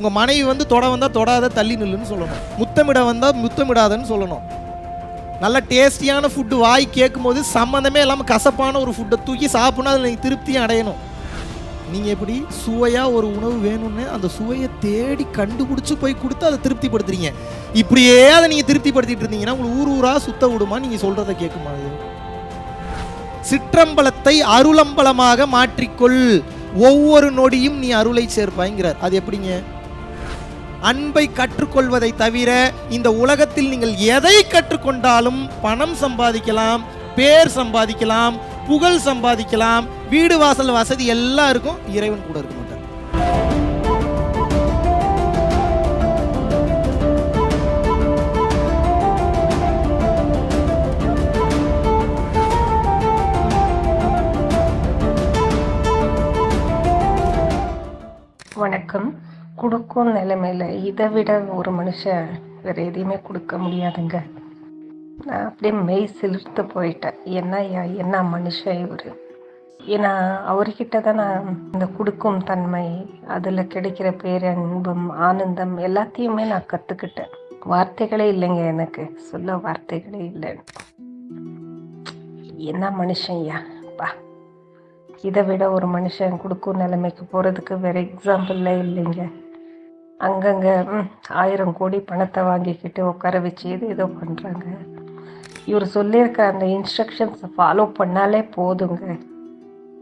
உங்கள் மனைவி வந்து தொட வந்தால் தொடாத தள்ளி நில்லுன்னு சொல்லணும். முத்தமிட வந்தால் முத்தமிடாதன்னு சொல்லணும். நல்ல டேஸ்டியான ஃபுட்டு வாய் கேட்கும் போது சம்மந்தமே இல்லாமல் கசப்பான ஒரு ஃபுட்டை தூக்கி சாப்பிட்னா அதில் நீங்கள் திருப்தியும் அடையணும். நீங்கள் எப்படி சுவையாக ஒரு உணவு வேணும்னு அந்த சுவையை தேடி கண்டுபிடிச்சி போய் கொடுத்து அதை திருப்திப்படுத்துறீங்க. இப்படியே அதை நீங்கள் திருப்திப்படுத்திட்டு இருந்தீங்கன்னா உங்களுக்கு ஊர் ஊராக சுத்த விடுமா? நீங்கள் சொல்கிறத கேட்குமா? சிற்றம்பலத்தை அருளம்பலமாக மாற்றிக்கொள், ஒவ்வொரு நொடியும் நீ அருளை சேர்ப்பாய்ங்கிறார். அது எப்படிங்க? அன்பை கற்றுக்கொள்வதை தவிர இந்த உலகத்தில் நீங்கள் எதை கற்றுக்கொண்டாலும் பணம் சம்பாதிக்கலாம், பேர் சம்பாதிக்கலாம், புகழ் சம்பாதிக்கலாம், வீடு வாசல் வசதி எல்லாம் இருக்கும், இறைவன் கூட இருக்க மாட்டார். வணக்கம். கொடுக்கும் நிலைமையில இதை விட ஒரு மனுஷன் வேற எதையுமே கொடுக்க முடியாதுங்க. நான் அப்படியே மெய் சிலிர்த்து போயிட்டேன். என்ன மனுஷன் இவர். ஏன்னா அவர்கிட்ட தான் நான் இந்த கொடுக்கும் தன்மை, அதில் கிடைக்கிற பேரன்பும் ஆனந்தம் எல்லாத்தையுமே நான் கற்றுக்கிட்டேன். வார்த்தைகளே இல்லைங்க, எனக்கு சொல்ல வார்த்தைகளே இல்லை. என்ன மனுஷன்யா பா. இதை விட ஒரு மனுஷன் கொடுக்கும் நிலைமைக்கு போகிறதுக்கு வேறு எக்ஸாம்பிளே இல்லைங்க. அங்கங்கே 1000 கோடி பணத்தை வாங்கிக்கிட்டு உட்கார வச்சு ஏதோ பண்ணுறாங்க. இவர் சொல்லியிருக்க அந்த இன்ஸ்ட்ரக்ஷன்ஸை ஃபாலோ பண்ணாலே போதுங்க.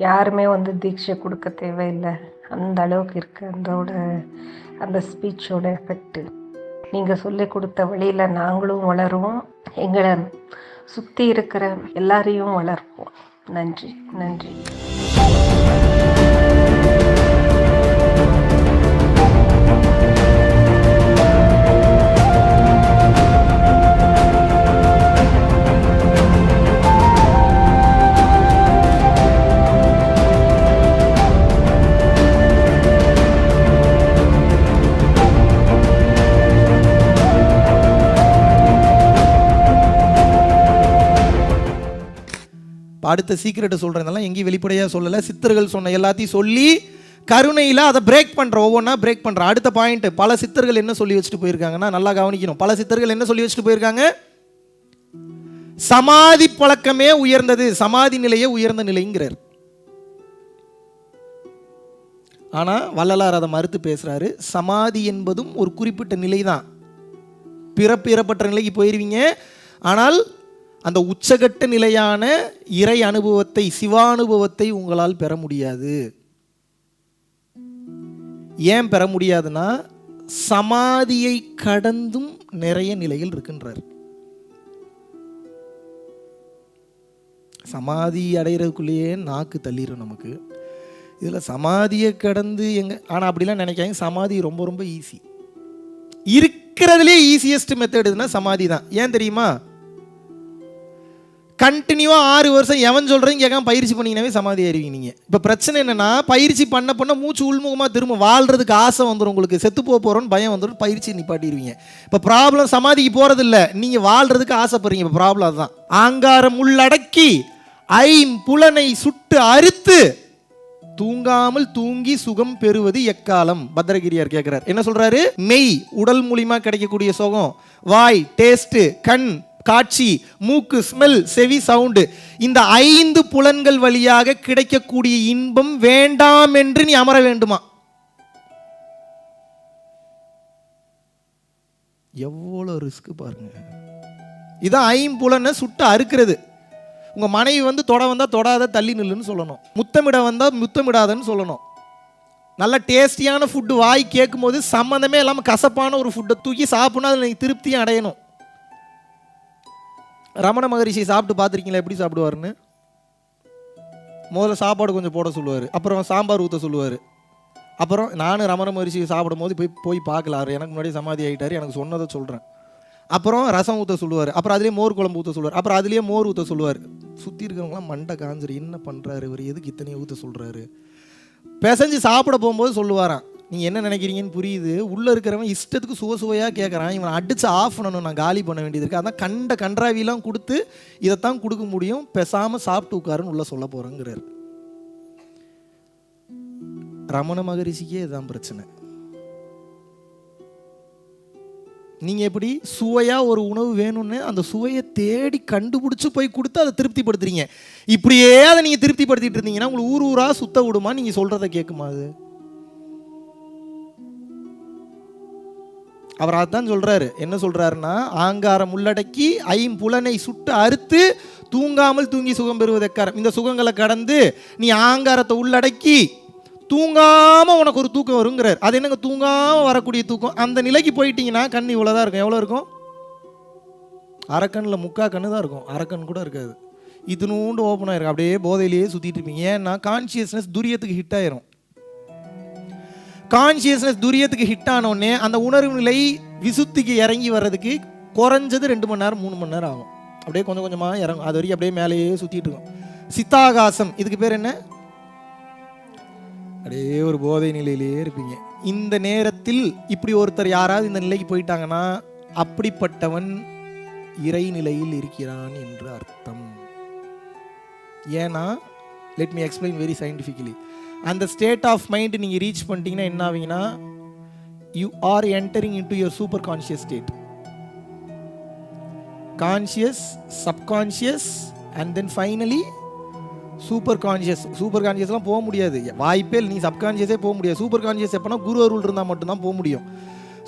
யாருமே தீட்சை கொடுக்க தேவையில்லை. அந்த அளவுக்கு இருக்குது அந்த ஸ்பீச்சோட எஃபெக்ட்டு. நீங்கள் சொல்லி கொடுத்த வழியில் நாங்களும் வளருவோம், எங்களை சுற்றி இருக்கிற எல்லாரையும் வளர்ப்போம். நன்றி நன்றி. அடுத்த சீக்கிரட்டை சொல்கிறதெல்லாம் எங்கேயும் வெளிப்படையாக சொல்லலை. சித்தர்கள் சொன்ன எல்லாத்தையும் சொல்லி கருணையில் அதை பிரேக் பண்ணுற, ஒவ்வொன்றா பிரேக் பண்ணுற. அடுத்த பாயிண்ட், பல சித்தர்கள் என்ன சொல்லி வச்சுட்டு போயிருக்காங்கன்னா நல்லா கவனிக்கணும். பல சித்தர்கள் என்ன சொல்லி வச்சுட்டு போயிருக்காங்க? சமாதி பழக்கமே உயர்ந்தது, சமாதி நிலையே உயர்ந்த நிலைங்கிறார். ஆனால் வள்ளலார் அதை மறுத்து பேசுகிறாரு. சமாதி என்பதும் ஒரு குறிப்பிட்ட நிலை தான். பிறப்பற்ற நிலைக்கு போயிருவீங்க, ஆனால் அந்த உச்சகட்ட நிலையான இறை அனுபவத்தை, சிவானுபவத்தை உங்களால் பெற முடியாது. ஏன் பெற முடியாதுன்னா சமாதியை கடந்தும் நிறைய நிலைகள் இருக்கின்றார். சமாதி அடைகிறதுக்குள்ளேயே நாக்கு தள்ளிடும் நமக்கு. இதில் சமாதியை கடந்து ஆனால் அப்படிலாம் நினைக்காங்க. சமாதி ரொம்ப ரொம்ப ஈஸி. இருக்கிறதுலே ஈஸியஸ்ட் மெத்தட் எதுனா சமாதி தான். ஏன் தெரியுமா? கண்டினியூவாக 6 வருஷம் எவன் சொல்கிறேன்னு கேட்காம பயிற்சி பண்ணிங்கனாவே சமாதி ஆயிருவீங்க நீங்கள். இப்போ பிரச்சனை என்னென்னா, பயிற்சி பண்ண மூச்சு உள்முகமாக திரும்ப வாழ்கிறதுக்கு ஆசை வந்துடும். உங்களுக்கு செத்து போகிறோன்னு பயம் வந்துடும், பயிற்சி நிப்பாட்டிடுவீங்க. இப்போ ப்ராப்ளம் சமாதிக்கு போகிறது இல்லை, நீங்கள் வாழ்கிறதுக்கு ஆசைப்படுறீங்க. இப்போ ப்ராப்ளம் அதுதான். ஆங்காரம் உள்ளடக்கி ஐம்புலனை சுட்டு அறுத்து தூங்காமல் தூங்கி சுகம் பெறுவது எக்காலம். பத்ரகிரியார் கேட்கிறார். என்ன சொல்றாரு? மெய் உடல் மூலியமா கிடைக்கக்கூடிய சுகம், வாய் டேஸ்ட், கண் காட்சி, மூக்கு ஸ்மெல், செவி சவுண்டு, இந்த 5 புலன்கள் வழியாக கிடைக்கக்கூடிய இன்பம் வேண்டாம் என்று நீ அமர வேண்டுமா? எவ்வளவு ரிஸ்க் பாருங்க. இதான் 5 புலனை சுட்டு அறுக்கிறது. உங்க மனைவி தொட வந்தா தொடாத தள்ளி நில்லுன்னு சொல்லணும். முத்தமிட வந்தா முத்தமிடாதன்னு சொல்லணும். நல்ல டேஸ்டியான ஃபுட்டு வாய் கேட்கும் போது சம்மந்தமே இல்லாமல் கசப்பான ஒரு ஃபுட்டை தூக்கி சாப்பிட்னா அதில் நீங்கள் திருப்தியும் அடையணும். ரமண மகரிஷி சாப்பிட்டு பார்த்துருக்கீங்களா எப்படி சாப்பிடுவாருன்னு? முதல்ல சாப்பாடு கொஞ்சம் போட சொல்லுவார், அப்புறம் சாம்பார் ஊற்ற சொல்லுவார். அப்புறம் நானும் ரமண மகரிஷி சாப்பிடும் போது போய் பார்க்கலாரு, எனக்கு முன்னாடி சமாதி ஆகிட்டார், எனக்கு சொன்னதை சொல்கிறேன். அப்புறம் ரசம் ஊற்ற சொல்லுவார், அப்புறம் அதுலேயே மோர் குழம்பு ஊற்ற சொல்லுவார், அப்புறம் அதுலேயே மோர் ஊற்ற சொல்லுவார். சுற்றி இருக்கிறவங்களாம் மண்டை காஞ்சிரு, என்ன பண்ணுறாரு இவர், எதுக்கு இத்தனையை ஊற்ற சொல்கிறாரு. பிசைஞ்சு சாப்பிட போகும்போது சொல்லுவாராம், நீங்கள் என்ன நினைக்கிறீங்கன்னு புரியுது, உள்ளே இருக்கிறவன் இஷ்டத்துக்கு சுவையாக கேட்குறான், இவனை அடித்து ஆஃப் பண்ணணும், நான் காலி பண்ண வேண்டியது இருக்குது, அதான் கன்றாவிலாம் கொடுத்து இதைத்தான் கொடுக்க முடியும், பேசாமல் சாப்பிட்டு உட்காருன்னு உள்ளே சொல்ல போகிறேங்கிறார். ரமண மகரிஷிக்கே இதுதான் பிரச்சனை. நீங்கள் எப்படி சுவையாக ஒரு உணவு வேணும்னு அந்த சுவையை தேடி கண்டுபிடிச்சி போய் கொடுத்து அதை திருப்திப்படுத்துறீங்க. இப்படியே அதை நீங்கள் திருப்திப்படுத்திட்டு இருந்தீங்கன்னா உங்களுக்கு ஊர் ஊராக சுத்த விடுமா? நீங்கள் சொல்கிறத கேட்குமா அது? அவர் அதான் சொல்கிறாரு. என்ன சொல்கிறாருன்னா, ஆங்காரம் உள்ளடக்கி ஐம்புலனை சுட்டு அறுத்து தூங்காமல் தூங்கி சுகம் பெறுவது எக்காரம். இந்த சுகங்களை கடந்து நீ ஆங்காரத்தை உள்ளடக்கி தூங்காமல் உனக்கு ஒரு தூக்கம் வருங்கிறார். அது என்னங்க தூங்காமல் வரக்கூடிய தூக்கம்? அந்த நிலைக்கு போயிட்டீங்கன்னா கண் இவ்வளோதான் இருக்கும். எவ்வளோ இருக்கும்? அரைக்கண்ணில் முக்கா கண்ணு தான் இருக்கும், அரைக்கண் கூட இருக்காது. இதுனூண்டு ஓப்பன் ஆகிருக்கும். அப்படியே போதையிலேயே சுற்றிட்டு இருப்பீங்க. ஏன்னா கான்சியஸ்னஸ் துரியத்துக்கு ஹிட் ஆயிரும். கான்சியஸ்னஸ் துரியத்துக்கு ஹிட் ஆனோடனே அந்த உணர்வு நிலை விசுத்திக்கு இறங்கி வர்றதுக்கு குறைஞ்சது 2 மணி நேரம் 3 மணி நேரம் ஆகும். அப்படியே கொஞ்சம் கொஞ்சமாக இறங்கும். அது வரைக்கும் அப்படியே மேலேயே சுற்றிட்டு இருக்கும். சித்தாகாசம், இதுக்கு பேர் என்ன? அப்படியே ஒரு போதை நிலையிலேயே இருப்பீங்க. இந்த நேரத்தில் இப்படி ஒருத்தர் யாராவது இந்த நிலைக்கு போயிட்டாங்கன்னா அப்படிப்பட்டவன் இறைநிலையில் இருக்கிறான் என்று அர்த்தம். ஏன்னா let me explain very scientifically. அந்த ஸ்டேட் ஆஃப் மைண்ட் நீங்கள் ரீச் பண்ணிட்டீங்கன்னா என்ன ஆவீங்கன்னா, you are entering into your super conscious state. Conscious, subconscious and then finally super conscious. Super கான்ஷியஸ்லாம் போக முடியாது, வாய்ப்பே இல்லை. நீ சப்கான்ஷியஸே போக முடியாது. சூப்பர் கான்ஷியஸ் எப்போனா குரு அருள் இருந்தால் மட்டும்தான் போக முடியும்.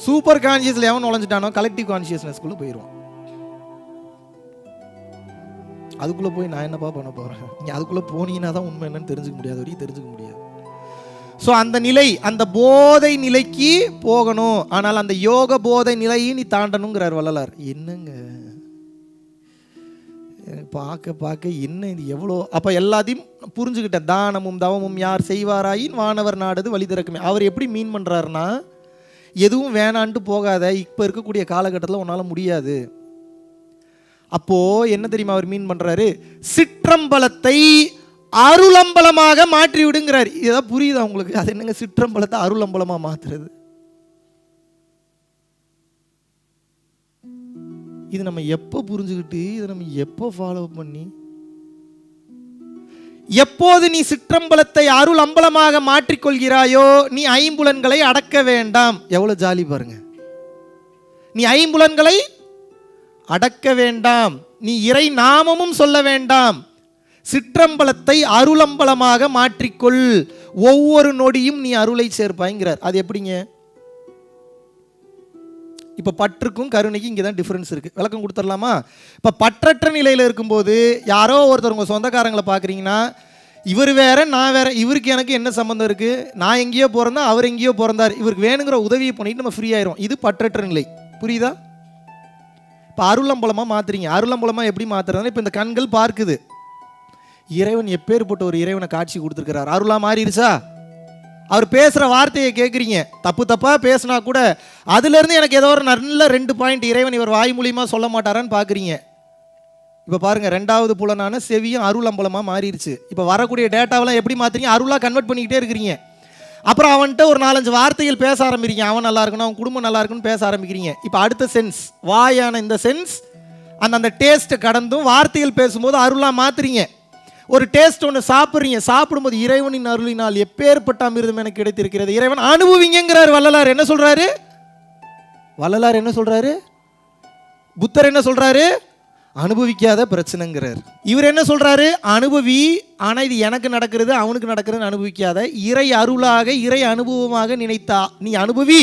சூப்பர் கான்ஷியஸில் எவன் நுழைஞ்சிட்டானோ கலெக்டிவ் கான்ஷியஸ்னஸ்குள்ளே போயிடுவான். அதுக்குள்ளே போய் நான் என்னப்பா பண்ண போகிறேன்? நீ அதுக்குள்ளே போனீங்கன்னா தான் உண்மை என்னன்னு தெரிஞ்சுக்க முடியாது, வரைக்கும் தெரிஞ்சுக்க முடியாது. ஸோ அந்த நிலை, அந்த போதை நிலைக்கு போகணும். ஆனால் அந்த யோக போதை நிலையை நீ தாண்டணுங்கிறார் வள்ளலார். என்னங்க பார்க்க பார்க்க என்ன இது எவ்வளோ? அப்போ எல்லாத்தையும் புரிஞ்சுக்கிட்டேன். தானமும் தவமும் யார் செய்வாராயின் வானவர் நாடுது வழி திறக்குமே. அவர் எப்படி மீன் பண்ணுறாருன்னா, எதுவும் வேணான்ட்டு போகாத, இப்போ இருக்கக்கூடிய காலகட்டத்தில் உன்னால் முடியாது. அப்போது என்ன தெரியுமா அவர் மீன் பண்ணுறாரு? சிற்றம்பலத்தை அருளம்பலமாக மாற்றி விடுங்கிறார். இதான் புரியுதா உங்களுக்கு? அது என்னங்க சிற்றம்பலத்தை அருளம்பலமாக மாற்றுறது? இது நம்ம எப்போ புரிஞ்சுக்கிட்டு இதை நம்ம எப்போ ஃபாலோ பண்ணி, எப்போது நீ சிற்றம்பலத்தை அருள் அம்பலமாக மாற்றிக்கொள்கிறாயோ நீ ஐம்புலன்களை அடக்க வேண்டாம். எவ்வளோ ஜாலி பாருங்க. நீ ஐம்புலன்களை அடக்க வேண்டாம், நீ இறை நாமமும் சொல்ல வேண்டாம், சிற்றம்பலத்தை அருளம்பலமாக மாற்றிக்கொள், ஒவ்வொரு நொடியும் நீ அருளை சேர்ப்பாய்ங்கிறார். அது எப்படிங்க? இப்போ பற்றுக்கும் கருணைக்கும் இங்கே தான் டிஃப்ரென்ஸ் இருக்குது. விளக்கம் கொடுத்துடலாமா? இப்போ பற்றற்ற நிலையில் இருக்கும்போது யாரோ ஒருத்தர் உங்கள் சொந்தக்காரங்களை பார்க்குறீங்கன்னா, இவர் வேற நான் வேற, இவருக்கு எனக்கு என்ன சம்மந்தம் இருக்குது? நான் எங்கேயோ பிறந்தா அவர் எங்கேயோ பிறந்தார், இவருக்கு வேணுங்கிற உதவியை பண்ணிட்டு நம்ம ஃப்ரீ ஆயிரும். இது பற்றற்ற நிலை. புரியுதா? இப்போ அருளம்பலமாக மாற்றுறீங்க. அருளம்பலமாக எப்படி மாற்றுறதுன்னா, இப்போ இந்த கண்கள் பார்க்குது. இறைவன் எப்பேற்பட்ட ஒரு இறைவனை காட்சி கொடுத்துருக்கிறார். அருளாக மாறிடுச்சா? அவர் பேசுகிற வார்த்தையை கேட்குறீங்க, தப்பு தப்பாக பேசினா கூட அதுலேருந்து எனக்கு ஏதோ ஒரு நல்ல 2 பாயிண்ட் இறைவன் இவர் வாய் மூலியமாக சொல்ல மாட்டாரான்னு பார்க்குறீங்க. இப்போ பாருங்கள், 2வது புலனான செவியும் அருள் அம்பலமாக மாறிடுச்சு. இப்போ வரக்கூடிய டேட்டாவெல்லாம் எப்படி மாற்றுறீங்க? அருளாக கன்வெர்ட் பண்ணிக்கிட்டே இருக்கிறீங்க. அப்புறம் அவன்கிட்ட ஒரு 4-5 வார்த்தைகள் பேச ஆரம்பிக்கிறீங்க. அவன் நல்லா இருக்கணும், அவன் குடும்பம் நல்லா இருக்குன்னு பேச ஆரம்பிக்கிறீங்க. இப்போ அடுத்த சென்ஸ், வாயான இந்த சென்ஸ் அந்த டேஸ்ட்டை கடந்தும் வார்த்தைகள் பேசும்போது அருளாக மாற்றுறீங்க. ஒரு டேஸ்ட் ஒன்று சாப்பிட்றீங்க, சாப்பிடும்போது இறைவனின் அருளினால் எப்பேற்பட்ட அமிர்தம் எனக்கு கிடைத்திருக்கிறது, இறைவன் அனுபவிங்கிறார் வள்ளலார். என்ன சொல்கிறாரு வள்ளலார்? என்ன சொல்கிறாரு? புத்தர் என்ன சொல்கிறாரு? அனுபவிக்காத பிரச்சனைங்கிறார். இவர் என்ன சொல்கிறாரு? அனுபவி, ஆனால் இது எனக்கு நடக்கிறது அவனுக்கு நடக்கிறது அனுபவிக்காத, இறை அருளாக இறை அனுபவமாக நினைத்தா நீ அனுபவி.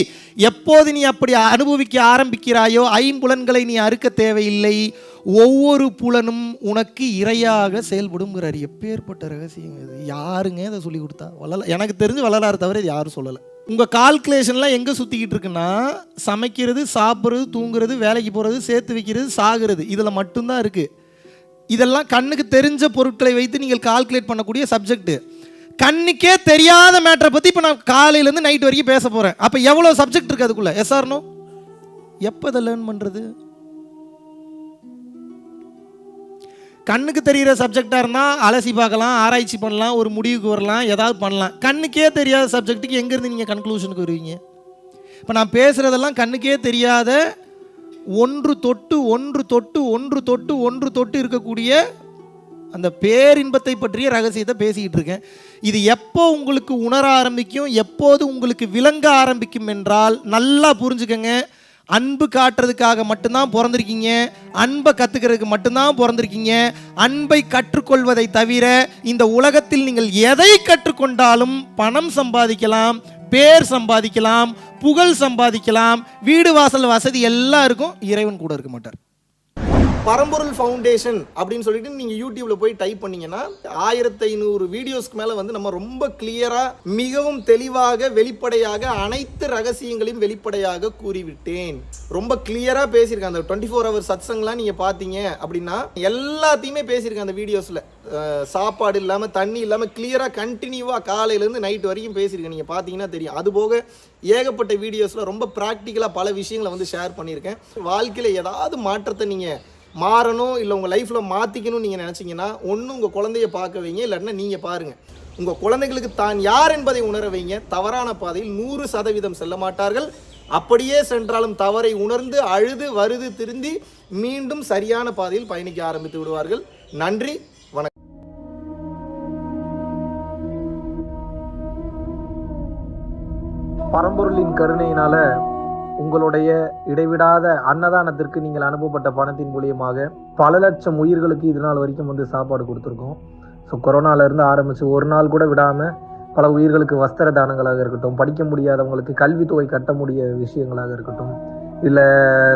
எப்போது நீ அப்படி அனுபவிக்க ஆரம்பிக்கிறாயோ ஐம்புலன்களை நீ அறுக்க தேவையில்லை, ஒவ்வொரு புலனும் உனக்கு இறையாக செயல்படுங்கிறார். எப்பேற்பட்ட ரகசியம் இது! யாருங்க இதை சொல்லி கொடுத்தா? வள்ளலார். எனக்கு தெரிஞ்சு வள்ளலார் தவிர இது யாரும் சொல்லலை. உங்கள் கால்குலேஷன்லாம் எங்கே சுற்றிக்கிட்டு இருக்குன்னா, சமைக்கிறது, சாப்பிட்றது, தூங்குறது, வேலைக்கு போகிறது, சேர்த்து வைக்கிறது, சாகிறது, இதில் மட்டும்தான் இருக்குது. இதெல்லாம் கண்ணுக்கு தெரிஞ்ச பொருட்களை வைத்து நீங்கள் கால்குலேட் பண்ணக்கூடிய சப்ஜெக்ட். கண்ணுக்கே தெரியாத மேட்டரை பற்றி இப்போ நான் காலையிலேருந்து நைட் வரைக்கும் பேச போகிறேன். அப்போ எவ்வளோ சப்ஜெக்ட் இருக்குது அதுக்குள்ளே? Yes or no? எப்போ இதை லேர்ன் பண்ணுறது? கண்ணுக்கு தெரிகிற சப்ஜெக்டாக இருந்தால் அலசி பார்க்கலாம், ஆராய்ச்சி பண்ணலாம், ஒரு முடிவுக்கு வரலாம், ஏதாவது பண்ணலாம். கண்ணுக்கே தெரியாத சப்ஜெக்ட்டுக்கு எங்கேருந்து நீங்கள் கன்க்ளூஷனுக்கு வருவீங்க? இப்போ நான் பேசுகிறதெல்லாம் கண்ணுக்கே தெரியாத ஒன்று தொட்டு இருக்கக்கூடிய அந்த பேரின்பத்தை பற்றிய ரகசியத்தை பேசிக்கிட்டு இருக்கேன். இது எப்போ உங்களுக்கு உணர ஆரம்பிக்கும், எப்போது உங்களுக்கு விளங்க ஆரம்பிக்கும் என்றால் நல்லா புரிஞ்சுக்கங்க. அன்பு காட்டுறதுக்காக மட்டும்தான் பிறந்திருக்கீங்க, அன்பை கற்றுக்கிறதுக்கு மட்டும்தான் பிறந்திருக்கீங்க. அன்பை கற்றுக்கொள்வதை தவிர இந்த உலகத்தில் நீங்கள் எதை கற்றுக்கொண்டாலும் பணம் சம்பாதிக்கலாம், பேர் சம்பாதிக்கலாம், புகழ் சம்பாதிக்கலாம், வீடு வாசல் வசதி எல்லாம் இருக்கும், இறைவன் கூட இருக்க மாட்டார். பரம்பொருள் ஃபவுண்டேஷன் அப்படின்னு சொல்லிட்டு நீங்கள் யூடியூப்ல போய் டைப் பண்ணீங்கன்னா 1500 வீடியோஸ்க்கு மேலே வந்து நம்ம ரொம்ப கிளியராக மிகவும் தெளிவாக வெளிப்படையாக அனைத்து ரகசியங்களையும் வெளிப்படையாக கூறிவிட்டேன். ரொம்ப கிளியராக பேசியிருக்கேன். அந்த 24 ஹவர் சத்சங்லாம் நீங்கள் பார்த்தீங்க அப்படின்னா எல்லாத்தையுமே பேசியிருக்கேன் அந்த வீடியோஸில். சாப்பாடு இல்லாமல் தண்ணி இல்லாமல் கிளியராக கண்டினியூவாக காலையிலேருந்து நைட் வரைக்கும் பேசியிருக்கேன். நீங்கள் பார்த்தீங்கன்னா தெரியும். அதுபோக ஏகப்பட்ட வீடியோஸில் ரொம்ப ப்ராக்டிக்கலாக பல விஷயங்களை வந்து ஷேர் பண்ணியிருக்கேன். வாழ்க்கையில் ஏதாவது மாற்றத்தை நீங்கள் மாறணும், இல்லை உங்கள் லைஃப்பில் மாற்றிக்கணும்னு நீங்கள் நினச்சிங்கன்னா ஒன்று உங்கள் குழந்தைய பார்க்க வைங்க, இல்லைன்னா நீங்கள் பாருங்கள். உங்கள் குழந்தைகளுக்கு தான் யார் என்பதை உணர வைங்க. தவறான பாதையில் 100% செல்ல மாட்டார்கள். அப்படியே சென்றாலும் தவறை உணர்ந்து அழுது வருது திருந்தி மீண்டும் சரியான பாதையில் பயணிக்க ஆரம்பித்து விடுவார்கள். நன்றி, வணக்கம். பரம்பொருளின் கருணையினால உங்களுடைய இடைவிடாத அன்னதானத்திற்கு நீங்கள் அனுப்பப்பட்ட பணத்தின் மூலியமாக பல லட்சம் உயிர்களுக்கு இது நாள் வரைக்கும் வந்து சாப்பாடு கொடுத்துருக்கோம். ஸோ கொரோனாலேருந்து ஆரம்பித்து ஒரு நாள் கூட விடாமல் பல உயிர்களுக்கு வஸ்திர தானங்களாக இருக்கட்டும், படிக்க முடியாதவங்களுக்கு கல்வித்தொகை கட்ட முடிய விஷயங்களாக இருக்கட்டும், இல்லை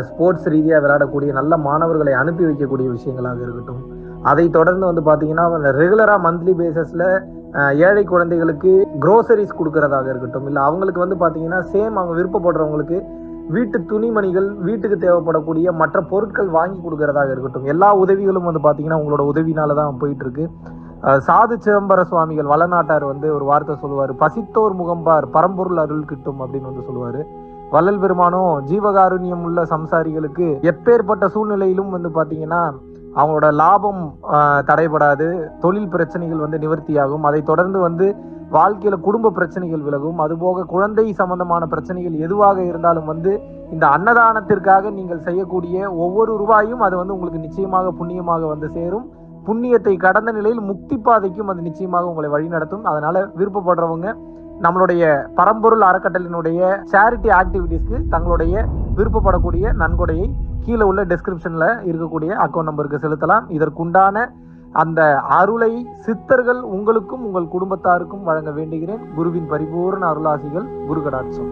ஸ்போர்ட்ஸ் ரீதியாக விளையாடக்கூடிய நல்ல மாணவர்களை அனுப்பி வைக்கக்கூடிய விஷயங்களாக இருக்கட்டும், அதை தொடர்ந்து வந்து பார்த்தீங்கன்னா ரெகுலராக மந்த்லி பேசிஸில் ஏழை குழந்தைகளுக்கு க்ரோசரிஸ் கொடுக்கறதாக இருக்கட்டும், இல்லை அவங்களுக்கு வந்து பார்த்தீங்கன்னா சேம் அவங்க விருப்பப்படுறவங்களுக்கு வீட்டு துணிமணிகள், வீட்டுக்கு தேவைப்படக்கூடிய மற்ற பொருட்கள் வாங்கி கொடுக்கறதாக இருக்கட்டும், எல்லா உதவிகளும் வந்து பார்த்தீங்கன்னா உங்களோட உதவினால தான் போயிட்டு இருக்கு. சாது சிதம்பர சுவாமிகள் வளநாட்டார் வந்து ஒரு வார்த்தை சொல்லுவார், பசித்தோர் முகம்பார் பரம்பொருள் அருள் கிட்டும் அப்படின்னு வந்து சொல்லுவார். வள்ளல் பெருமானும் ஜீவகாருண்யம் உள்ள சம்சாரிகளுக்கு எப்பேற்பட்ட சூழ்நிலையிலும் வந்து பார்த்தீங்கன்னா அவங்களோட லாபம் தடைபடாது, தொழில் பிரச்சனைகள் வந்து நிவர்த்தியாகும், அதை தொடர்ந்து வந்து வாழ்க்கையில குடும்ப பிரச்சனைகள் விலகும், அதுபோக குழந்தை சம்பந்தமான பிரச்சனைகள் எதுவாக இருந்தாலும் வந்து இந்த அன்னதானத்திற்காக நீங்கள் செய்யக்கூடிய ஒவ்வொரு ரூபாயும் அது வந்து உங்களுக்கு நிச்சயமாக புண்ணியமாக வந்து சேரும். புண்ணியத்தை கடந்த நிலையில் முக்தி பாதைக்கும் அது நிச்சயமாக உங்களை வழிநடத்தும். அதனால விருப்பப்படுறவங்க நம்மளுடைய பரம்பொருள் அறக்கட்டளையினுடைய சேரிட்டி ஆக்டிவிட்டீஸ்க்கு தங்களுடைய விருப்பப்படக்கூடிய நன்கொடையை கீழே உள்ள டிஸ்கிரிப்ஷன்ல இருக்கக்கூடிய அக்கௌண்ட் நம்பருக்கு செலுத்தலாம். இதற்குண்டான அந்த அருளை சித்தர்கள் உங்களுக்கும் உங்கள் குடும்பத்தாருக்கும் வழங்க வேண்டுகிறேன். குருவின் பரிபூர்ண அருளாசிகள். குரு கடாட்சம்.